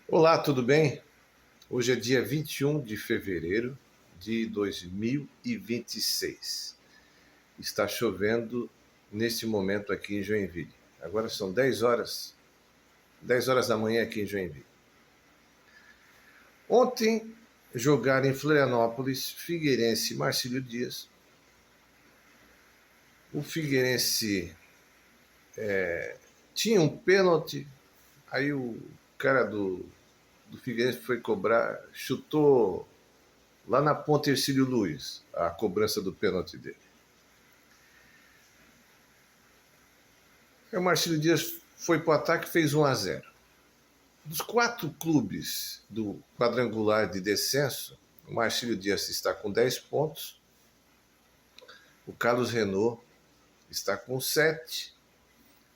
Olá, tudo bem? Hoje é dia 21 de fevereiro de 2026. Está chovendo neste momento aqui em Joinville. Agora são 10 horas da manhã aqui em Joinville. Ontem jogaram em Florianópolis, Figueirense e Marcílio Dias. O Figueirense tinha um pênalti, aí o cara do Figueirense foi cobrar, chutou lá na ponta Hercílio Luiz, a cobrança do pênalti dele. Aí o Marcílio Dias foi para o ataque e fez 1-0. Dos 4 clubes do quadrangular de descenso, o Marcílio Dias está com 10 pontos, o Carlos Renault está com 7,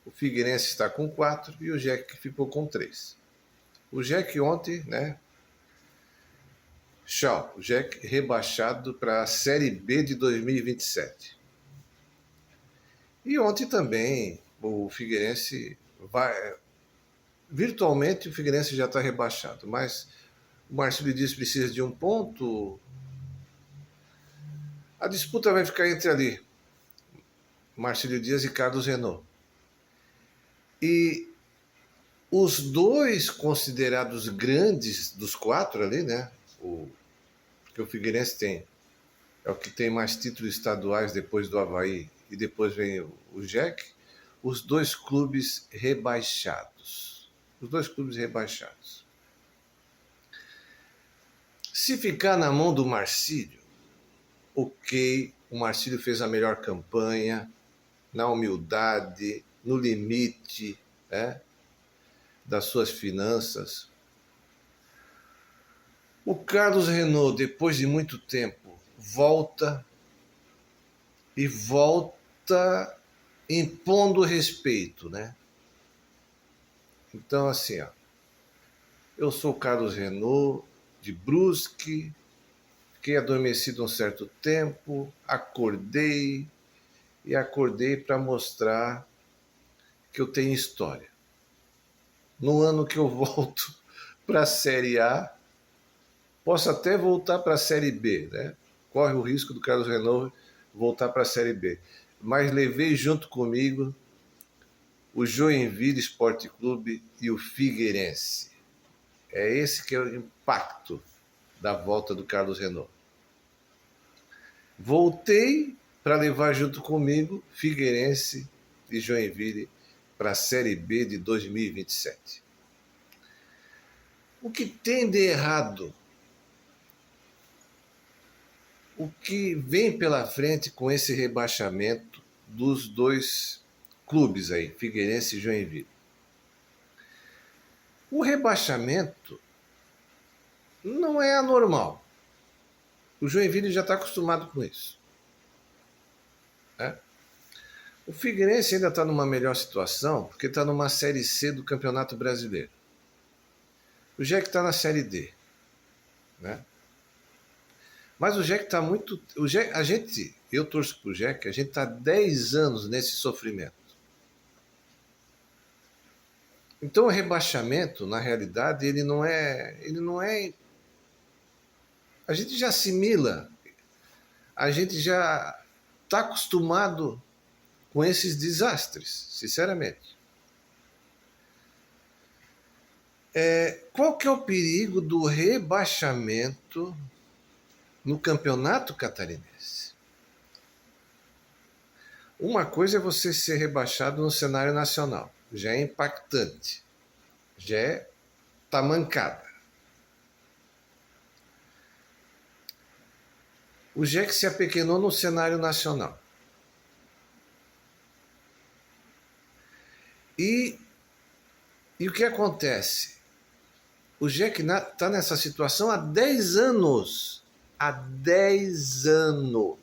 o Figueirense está com 4 e o Jack ficou com 3. O Jack ontem, né? Tchau, o Jack rebaixado para a Série B de 2027. E ontem também o Figueirense vai. Virtualmente o Figueirense já está rebaixado, mas o Marcílio Dias precisa de um ponto. A disputa vai ficar entre ali, Marcílio Dias e Carlos Renault. E os dois considerados grandes dos 4 ali, né? Porque o Figueirense é o que tem mais títulos estaduais depois do Avaí e depois vem o Jack. Os dois clubes rebaixados. Os dois clubes rebaixados. Se ficar na mão do Marcílio, ok, o Marcílio fez a melhor campanha, na humildade, no limite, das suas finanças. O Carlos Renault, depois de muito tempo, volta e volta impondo respeito, né? Então, assim, eu sou o Carlos Renault, de Brusque, fiquei adormecido um certo tempo, acordei para mostrar que eu tenho história. No ano que eu volto para a Série A, posso até voltar para a Série B, né? Corre o risco do Carlos Renault voltar para a Série B. Mas levei junto comigo o Joinville Esporte Clube e o Figueirense. É esse que é o impacto da volta do Carlos Renault. Voltei para levar junto comigo Figueirense e Joinville para a Série B de 2027. O que tem de errado? O que vem pela frente com esse rebaixamento dos dois clubes aí, Figueirense e Joinville? O rebaixamento não é anormal. O Joinville já está acostumado com isso. O Figueirense ainda está numa melhor situação porque está numa Série C do Campeonato Brasileiro. O Jack está na Série D. Né? Mas o Jack está muito. Eu torço para o Jack, a gente está 10 anos nesse sofrimento. Então o rebaixamento, na realidade, ele não é. A gente já assimila, a gente já está acostumado com esses desastres, sinceramente. Qual que é o perigo do rebaixamento no Campeonato Catarinense? Uma coisa é você ser rebaixado no cenário nacional, já é impactante, já é tamancada. O Jack se apequenou no cenário nacional. E o que acontece? O Jack está nessa situação há 10 anos. Há 10 anos.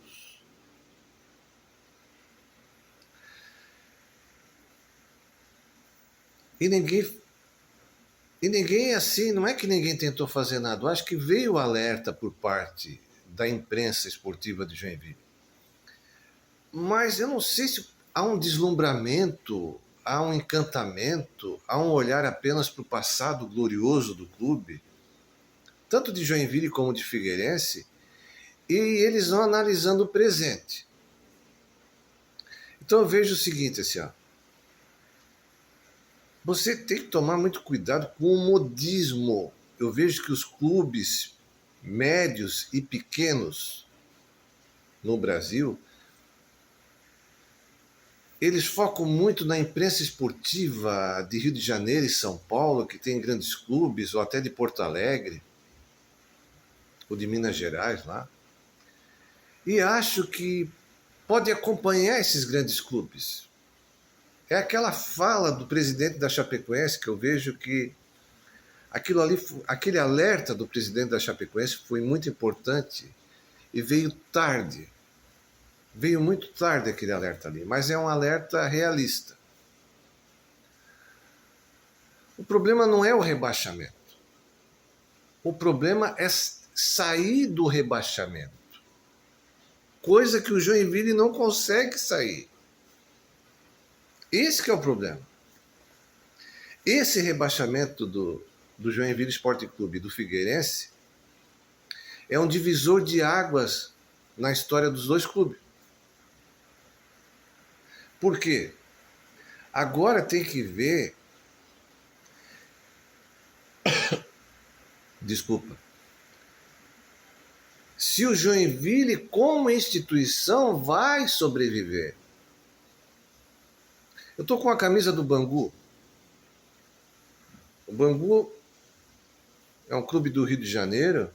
E ninguém assim, não é que ninguém tentou fazer nada. Eu acho que veio o alerta por parte da imprensa esportiva de Joinville. Mas eu não sei se há um deslumbramento, há um encantamento, há um olhar apenas para o passado glorioso do clube, tanto de Joinville como de Figueirense, e eles vão analisando o presente. Então eu vejo o seguinte, assim, ó, você tem que tomar muito cuidado com o modismo. Eu vejo que os clubes médios e pequenos no Brasil, eles focam muito na imprensa esportiva de Rio de Janeiro e São Paulo, que tem grandes clubes, ou até de Porto Alegre, ou de Minas Gerais lá. E acho que pode acompanhar esses grandes clubes. É aquela fala do presidente da Chapecoense que eu vejo que aquilo ali, aquele alerta do presidente da Chapecoense foi muito importante e veio tarde. Veio muito tarde aquele alerta ali, mas é um alerta realista. O problema não é o rebaixamento. O problema é sair do rebaixamento. Coisa que o Joinville não consegue sair. Esse que é o problema. Esse rebaixamento do Joinville Esporte Clube e do Figueirense é um divisor de águas na história dos dois clubes. Por quê? Agora tem que ver, desculpa, se o Joinville como instituição vai sobreviver. Eu estou com a camisa do Bangu. O Bangu é um clube do Rio de Janeiro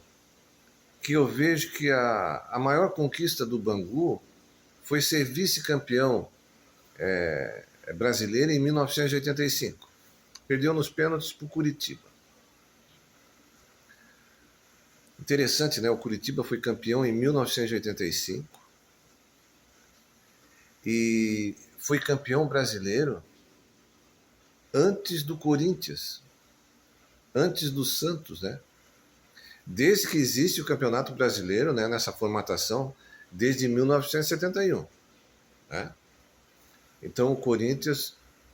que eu vejo que a maior conquista do Bangu foi ser vice-campeão brasileiro em 1985. Perdeu nos pênaltis para o Curitiba. Interessante, né? O Curitiba foi campeão em 1985 e foi campeão brasileiro antes do Corinthians, antes do Santos, né? Desde que existe o Campeonato Brasileiro, né, nessa formatação, desde 1971. Né? Então o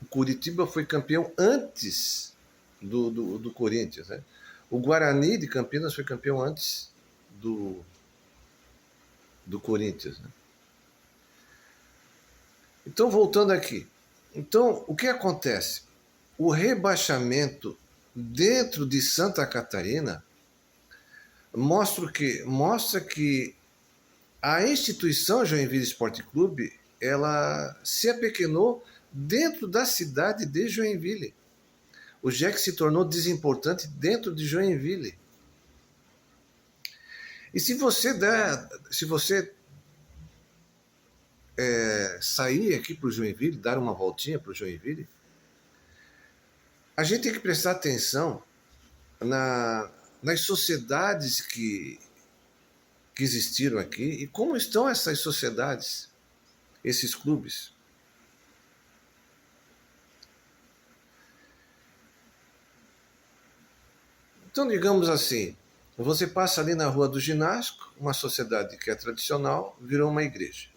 Curitiba foi campeão antes do Corinthians. Né? O Guarani de Campinas foi campeão antes do Corinthians. Né? Então, voltando aqui. Então, o que acontece? O rebaixamento dentro de Santa Catarina mostra que a instituição Joinville Esporte Clube ela se apequenou dentro da cidade de Joinville. O JEC se tornou desimportante dentro de Joinville. E se você sair aqui para o Joinville, dar uma voltinha para o Joinville, a gente tem que prestar atenção nas sociedades que existiram aqui e como estão essas sociedades, esses clubes. Então, digamos assim, você passa ali na Rua do Ginásio, uma sociedade que é tradicional, virou uma igreja.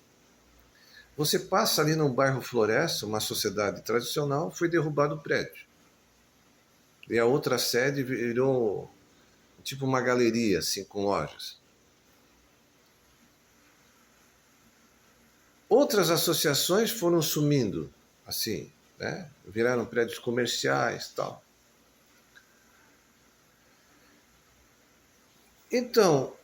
Você passa ali no bairro Floresta, uma sociedade tradicional, foi derrubado o prédio. E a outra sede virou tipo uma galeria, assim, com lojas. Outras associações foram sumindo, assim, né? Viraram prédios comerciais e tal. Então,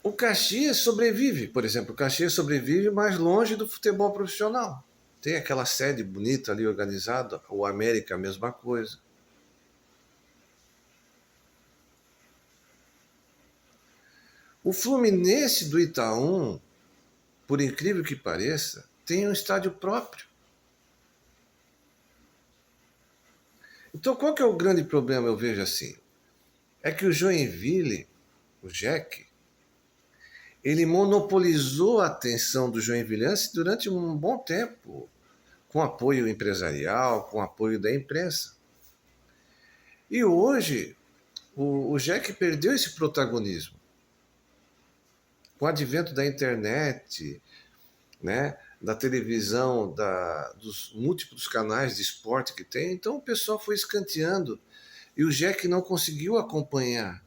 o Caxias sobrevive, por exemplo, o Caxias sobrevive mais longe do futebol profissional. Tem aquela sede bonita ali organizada, o América a mesma coisa. O Fluminense do Itaú, por incrível que pareça, tem um estádio próprio. Então qual que é o grande problema, eu vejo assim? É que o Joinville, o JEC, ele monopolizou a atenção do joinvilense durante um bom tempo, com apoio empresarial, com apoio da imprensa. E hoje, o JEC perdeu esse protagonismo. Com o advento da internet, né? da televisão, dos múltiplos canais de esporte que tem, então o pessoal foi escanteando e o Jack não conseguiu acompanhar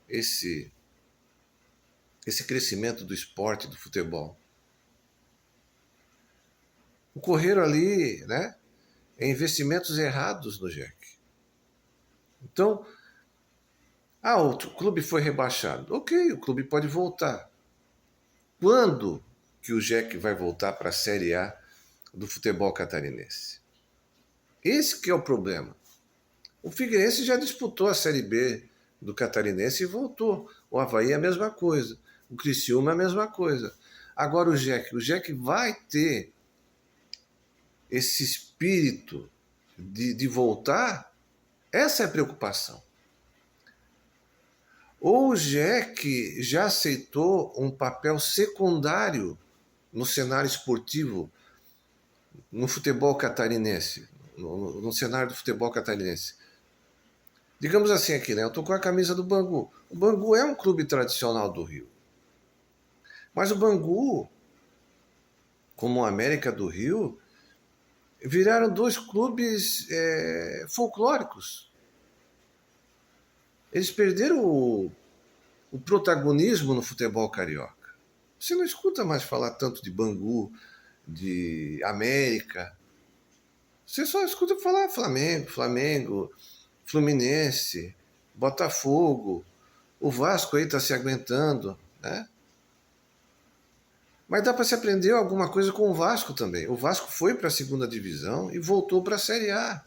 esse, esse crescimento do esporte, do futebol. Ocorreram ali, né, investimentos errados no Jack. Então, outro clube foi rebaixado. Ok, o clube pode voltar. Quando que o Jack vai voltar para a Série A do futebol catarinense? Esse que é o problema. O Figueirense já disputou a Série B do Catarinense e voltou. O Avaí é a mesma coisa. O Criciúma é a mesma coisa. Agora o Jack vai ter esse espírito de voltar? Essa é a preocupação. Ou o Jack já aceitou um papel secundário no cenário esportivo, no futebol catarinense, no cenário do futebol catarinense. Digamos assim aqui, né? Eu estou com a camisa do Bangu. O Bangu é um clube tradicional do Rio. Mas o Bangu, como o América do Rio, viraram dois clubes folclóricos. Eles perderam o protagonismo no futebol carioca. Você não escuta mais falar tanto de Bangu, de América. Você só escuta falar Flamengo, Fluminense, Botafogo. O Vasco aí está se aguentando, né? Mas dá para se aprender alguma coisa com o Vasco também. O Vasco foi para a segunda divisão e voltou para a Série A.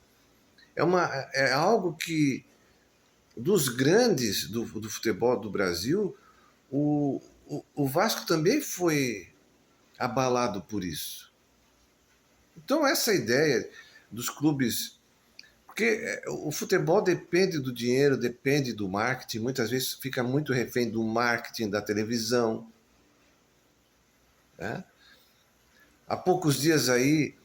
É algo que, dos grandes do futebol do Brasil, o Vasco também foi abalado por isso. Então, essa ideia dos clubes. Porque o futebol depende do dinheiro, depende do marketing, muitas vezes fica muito refém do marketing da televisão. Né? Há poucos dias aí,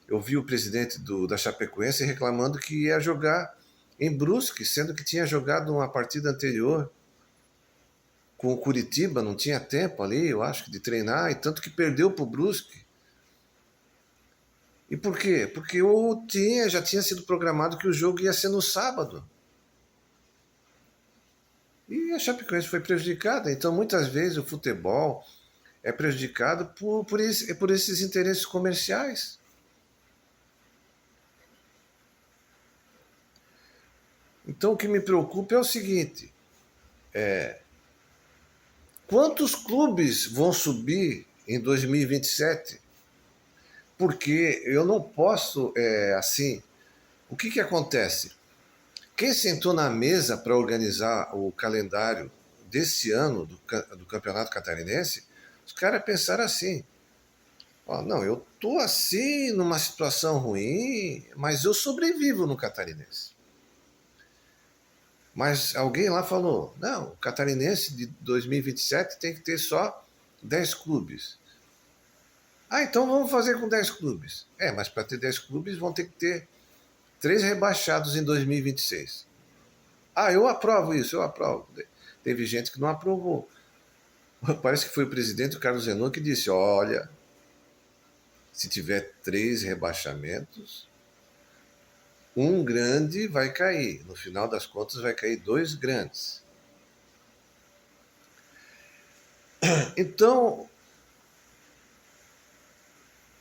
eu vi o presidente da Chapecoense reclamando que ia jogar em Brusque, sendo que tinha jogado uma partida anterior com o Curitiba, não tinha tempo ali, eu acho, de treinar, e tanto que perdeu para o Brusque. E por quê? Porque já tinha sido programado que o jogo ia ser no sábado. E a Chapecoense foi prejudicada. Então, muitas vezes, o futebol é prejudicado por esses interesses comerciais. Então, o que me preocupa é o seguinte: quantos clubes vão subir em 2027? Porque eu não posso, assim. O que acontece? Quem sentou na mesa para organizar o calendário desse ano do Campeonato Catarinense, os caras pensaram assim: não, eu tô assim numa situação ruim, mas eu sobrevivo no Catarinense. Mas alguém lá falou: não, o Catarinense de 2027 tem que ter só 10 clubes. Então vamos fazer com 10 clubes. Mas para ter 10 clubes vão ter que ter 3 rebaixados em 2026. Eu aprovo isso, eu aprovo. Teve gente que não aprovou. Parece que foi o presidente, o Carlos Renault, que disse: olha, se tiver 3 rebaixamentos, um grande vai cair. No final das contas, vai cair 2 grandes. Então,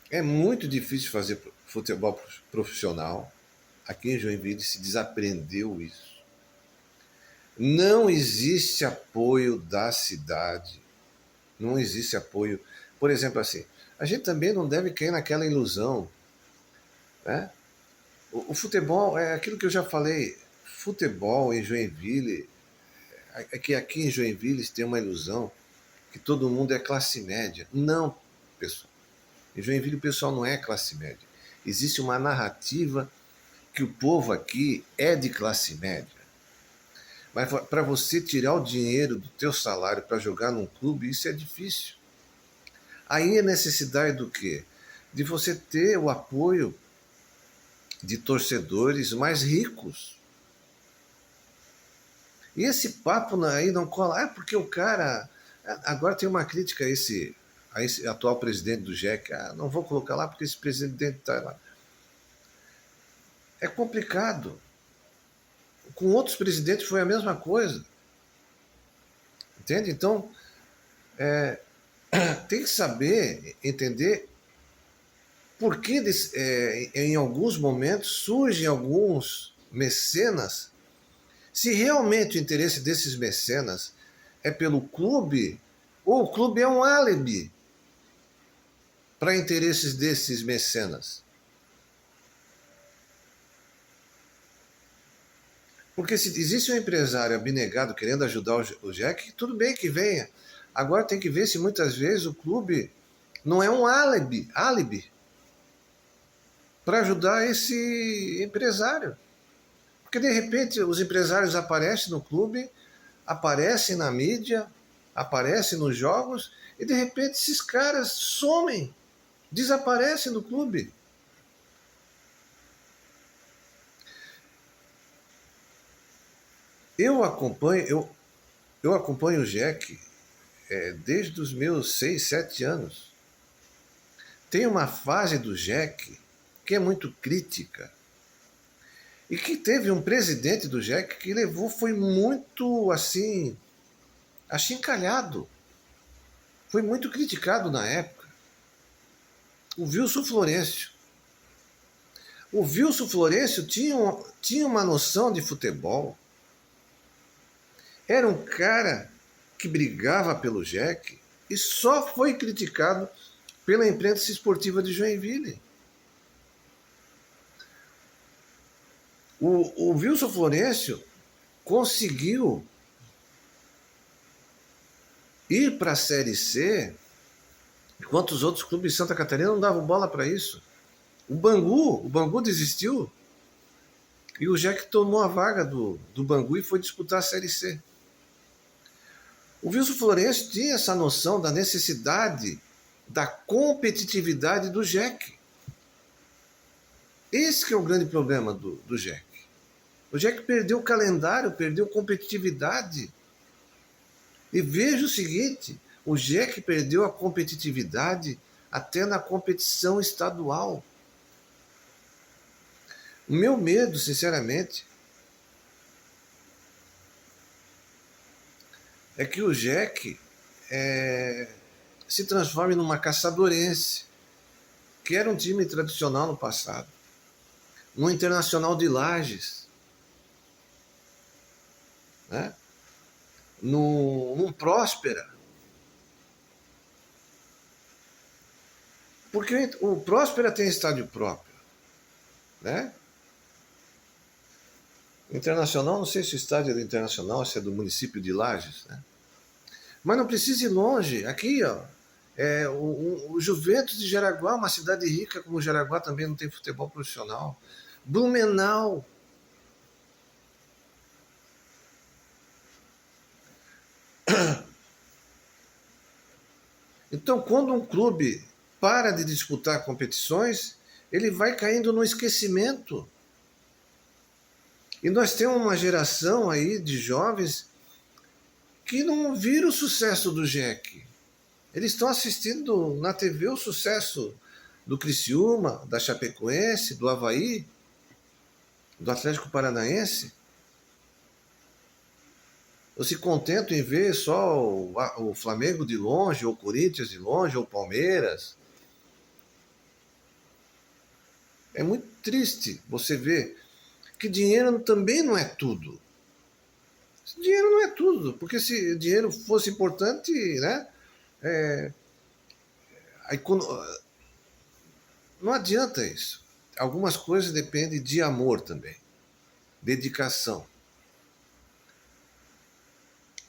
é muito difícil fazer futebol profissional. Aqui em Joinville se desaprendeu isso. Não existe apoio da cidade. Não existe apoio. Por exemplo, assim, a gente também não deve cair naquela ilusão, né? O futebol é aquilo que eu já falei. Futebol em Joinville, é que aqui em Joinville tem uma ilusão que todo mundo é classe média. Não, pessoal. Em Joinville o pessoal não é classe média. Existe uma narrativa que o povo aqui é de classe média. Mas para você tirar o dinheiro do teu salário para jogar num clube, isso é difícil. Aí é necessidade do quê? De você ter o apoio de torcedores mais ricos. E esse papo aí não cola. Porque o cara... Agora tem uma crítica a esse a esse atual presidente do JEC, não vou colocar lá porque esse presidente está lá. É complicado. Com outros presidentes foi a mesma coisa. Entende? Então, tem que saber, entender por que em alguns momentos surgem alguns mecenas, se realmente o interesse desses mecenas é pelo clube, ou o clube é um álibi para interesses desses mecenas. Porque se existe um empresário abnegado querendo ajudar o JEC, tudo bem que venha. Agora tem que ver se muitas vezes o clube não é um álibi para ajudar esse empresário. Porque de repente os empresários aparecem no clube, aparecem na mídia, aparecem nos jogos, e de repente esses caras somem, desaparecem do clube. Eu acompanho o JEC desde os meus 6, 7 anos. Tem uma fase do JEC que é muito crítica. E que teve um presidente do JEC que foi muito, assim, achincalhado. Foi muito criticado na época. O Wilson Florencio. O Wilson Florencio tinha uma noção de futebol. Era um cara que brigava pelo JEC e só foi criticado pela imprensa esportiva de Joinville. O Wilson Florencio conseguiu ir para a Série C, enquanto os outros clubes de Santa Catarina não davam bola para isso. O Bangu desistiu e o JEC tomou a vaga do Bangu e foi disputar a Série C. O Wilson Florencio tinha essa noção da necessidade da competitividade do JEC. Esse que é o grande problema do JEC. O JEC perdeu o calendário, perdeu competitividade. E veja o seguinte, o JEC perdeu a competitividade até na competição estadual. O meu medo, sinceramente, é que o JEC se transforme numa Caçadorense, que era um time tradicional no passado, no Internacional de Lages, né? Num Próspera. Porque o Próspera tem estádio próprio, né? Internacional, não sei se o estádio é do Internacional, se é do município de Lages, né? Mas não precisa ir longe. Aqui, ó, o Juventus de Jaraguá, uma cidade rica como Jaraguá, também não tem futebol profissional. Blumenau. Então, quando um clube para de disputar competições, ele vai caindo no esquecimento. E nós temos uma geração aí de jovens que não viram o sucesso do JEC. Eles estão assistindo na TV o sucesso do Criciúma, da Chapecoense, do Avaí, do Atlético Paranaense. Ou se contentam em ver só o Flamengo de longe, ou o Corinthians de longe, ou o Palmeiras. É muito triste você ver que dinheiro também não é tudo. Dinheiro não é tudo, porque se dinheiro fosse importante, né? Não adianta isso. Algumas coisas dependem de amor também, dedicação.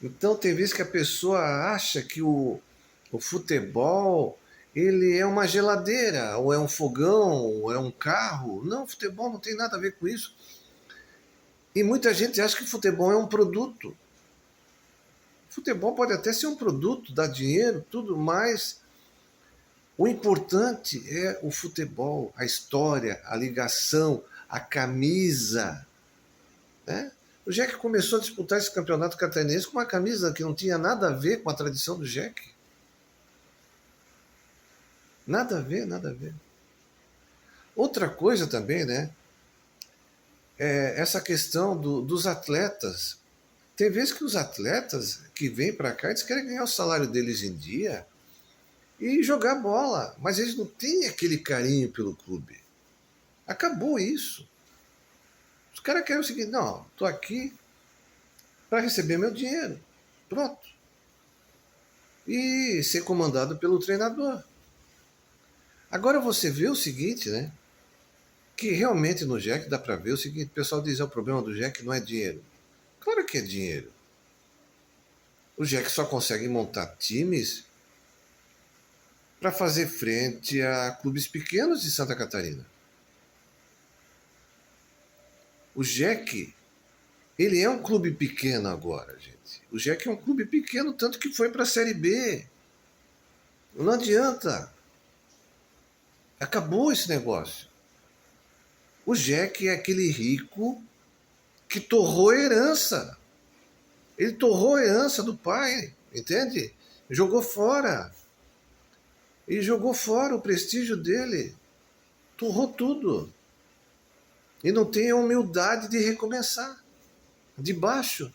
Então tem vezes que a pessoa acha que o futebol ele é uma geladeira, ou é um fogão, ou é um carro. Não, futebol não tem nada a ver com isso. E muita gente acha que futebol é um produto. Futebol pode até ser um produto, dar dinheiro, tudo, mas o importante é o futebol, a história, a ligação, a camisa, né? O JEC começou a disputar esse campeonato catarinense com uma camisa que não tinha nada a ver com a tradição do JEC. Nada a ver, nada a ver. Outra coisa também, né? É essa questão dos atletas. Tem vezes que os atletas que vêm para cá, eles querem ganhar o salário deles em dia e jogar bola, mas eles não têm aquele carinho pelo clube. Acabou isso. Os caras querem o seguinte: não, estou aqui para receber meu dinheiro. Pronto. E ser comandado pelo treinador. Agora você vê o seguinte, né? Que realmente no Jack dá para ver o seguinte: o pessoal diz: o problema do Jack não é dinheiro. Claro que é dinheiro. O Jack só consegue montar times para fazer frente a clubes pequenos de Santa Catarina. O Jack, ele é um clube pequeno agora, gente. O Jack é um clube pequeno, tanto que foi para a Série B. Não adianta. Acabou esse negócio. O Jack é aquele rico que torrou a herança. Ele torrou a herança do pai, entende? Jogou fora. E jogou fora o prestígio dele. Torrou tudo. E não tem a humildade de recomeçar. De baixo.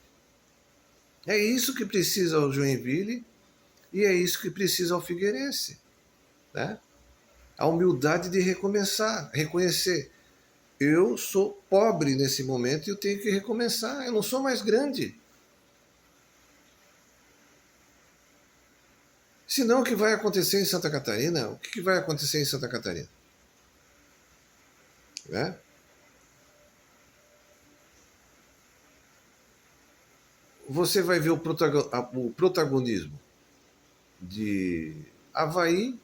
É isso que precisa o Joinville e é isso que precisa o Figueirense. Né? A humildade de recomeçar, reconhecer. Eu sou pobre nesse momento e eu tenho que recomeçar. Eu não sou mais grande. Senão, o que vai acontecer em Santa Catarina? O que vai acontecer em Santa Catarina? Né? Você vai ver o protagonismo de Avaí,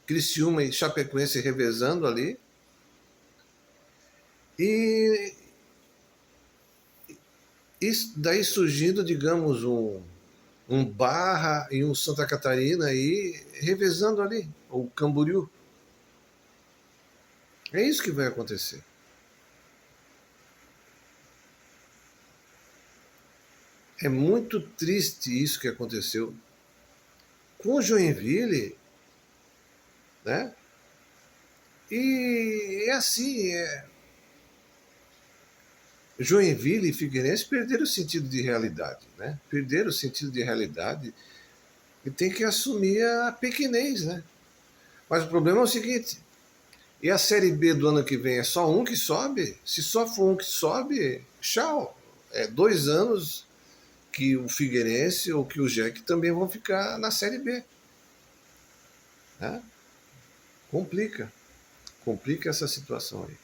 Criciúma e Chapecoense revezando ali. E daí surgindo, digamos, um Barra e um Santa Catarina aí revezando ali, o Camboriú. É isso que vai acontecer. É muito triste isso que aconteceu com o Joinville, né? E é assim, Joinville e Figueirense perderam o sentido de realidade, né? Perderam o sentido de realidade e tem que assumir a pequenez, né? Mas o problema é o seguinte: e a Série B do ano que vem é só um que sobe? Se só for um que sobe, tchau. É 2 anos que o Figueirense ou que o Jack também vão ficar na Série B. Né? Complica. Complica essa situação aí.